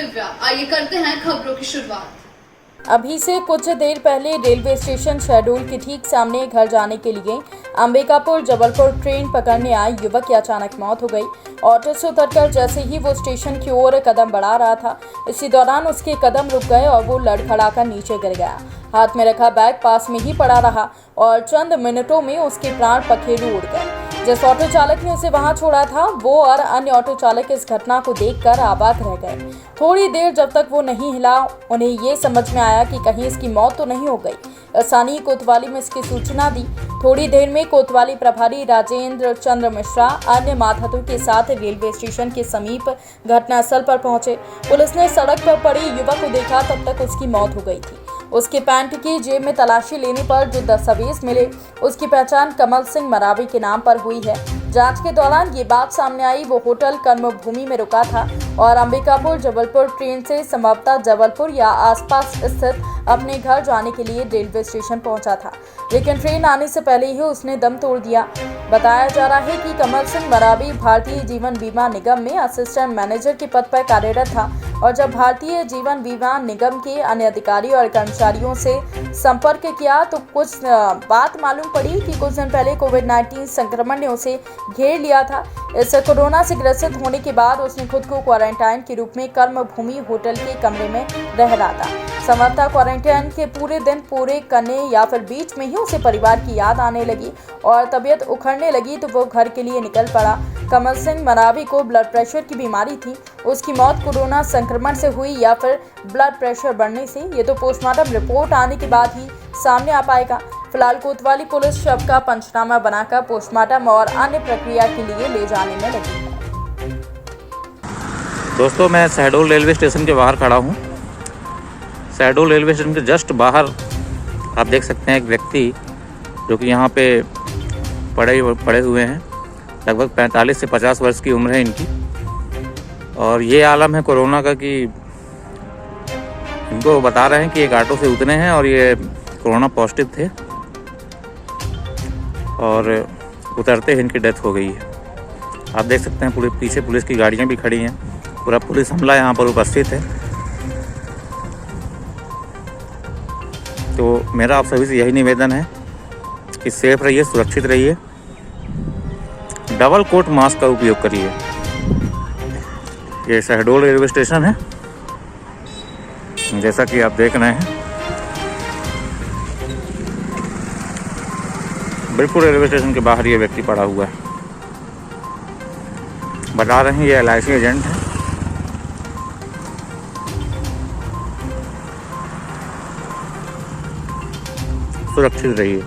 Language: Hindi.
दिव्या। आइए करते हैं खबरों की शुरुआत। अभी से कुछ देर पहले रेलवे स्टेशन शहडोल के ठीक सामने घर जाने के लिए अंबिकापुर जबलपुर ट्रेन पकड़ने आए युवक की अचानक मौत हो गई। ऑटो से उतरकर जैसे ही वो स्टेशन की ओर कदम बढ़ा रहा था, इसी दौरान उसके कदम रुक गए और वो लड़खड़ाकर नीचे गिर गया। हाथ में रखा बैग पास में ही पड़ा रहा और चंद मिनटों में उसके प्राण पखेरु उड़ गए। जिस ऑटो चालक ने उसे वहां छोड़ा था, वो और अन्य ऑटो चालक इस घटना को देखकर आबाक रह गए। थोड़ी देर जब तक वो नहीं हिला, उन्हें ये समझ में आया कि कहीं इसकी मौत तो नहीं हो गई। स्थानीय कोतवाली में इसकी सूचना दी। थोड़ी देर में कोतवाली प्रभारी राजेंद्र चंद्र मिश्रा अन्य मातहतों के साथ रेलवे स्टेशन के समीप घटनास्थल पर पहुंचे। पुलिस ने सड़क पर पड़े युवक को देखा, तब तक उसकी मौत हो गई थी। उसके पैंट की जेब में तलाशी लेने पर जो दस्तावेज मिले, उसकी पहचान कमल सिंह मरावी के नाम पर हुई है। जांच के दौरान ये बात सामने आई, वो होटल कर्मभूमि में रुका था और अंबिकापुर जबलपुर ट्रेन से संभवतः जबलपुर या आसपास स्थित अपने घर जाने के लिए रेलवे स्टेशन पहुंचा था, लेकिन ट्रेन आने से पहले ही उसने दम तोड़ दिया। बताया जा रहा है कि कमल सिंह मरावी भारतीय जीवन बीमा निगम में असिस्टेंट मैनेजर के पद पर कार्यरत था और जब भारतीय जीवन बीमा निगम के अन्य अधिकारी और कर्मचारियों से संपर्क किया तो कुछ बात मालूम पड़ी कि कुछ दिन पहले कोविड-19 संक्रमण ने उसे घेर लिया था। इस कोरोना से ग्रसित होने के बाद उसने खुद को क्वारंटाइन के रूप में कर्मभूमि होटल के कमरे में रह रहा था। संभवतः क्वारंटाइन के पूरे दिन पूरे करने या फिर बीच में ही उसे परिवार की याद आने लगी और तबीयत उखड़ने लगी तो वो घर के लिए निकल पड़ा। कमल सिंह मरावी को ब्लड प्रेशर की बीमारी थी। उसकी मौत कोरोना संक्रमण से हुई या फिर ब्लड प्रेशर बढ़ने से, ये तो पोस्टमार्टम रिपोर्ट आने के बाद ही सामने आ पाएगा। फिलहाल कोतवाली पुलिस शव का पंचनामा बनाकर पोस्टमार्टम और अन्य प्रक्रिया के लिए ले जाने में लगी है। दोस्तों, मैं शहडोल रेलवे स्टेशन के बाहर खड़ा हूँ। शहडोल रेलवे स्टेशन के जस्ट बाहर आप देख सकते हैं एक व्यक्ति जो कि यहाँ पे पड़े हुए हैं। लगभग 45 से 50 वर्ष की उम्र है इनकी और ये आलम है कोरोना का कि इनको बता रहे हैं कि एक ऑटो से उतरे हैं और ये कोरोना पॉजिटिव थे और उतरते ही इनकी डेथ हो गई है। आप देख सकते हैं पूरे पीछे पुलिस की गाड़ियाँ भी खड़ी हैं। पूरा पुलिस हमला यहाँ पर उपस्थित है। तो मेरा आप सभी से यही निवेदन है कि सेफ रहिए, सुरक्षित रहिए, डबल कोट मास्क का उपयोग करिए। ये शहडोल रेलवे स्टेशन है, जैसा कि आप देख रहे हैं। बिल्कुल रेलवे स्टेशन के बाहर ये व्यक्ति पड़ा हुआ है। बता रहे हैं ये LIC एजेंट है। सुरक्षित रहिए।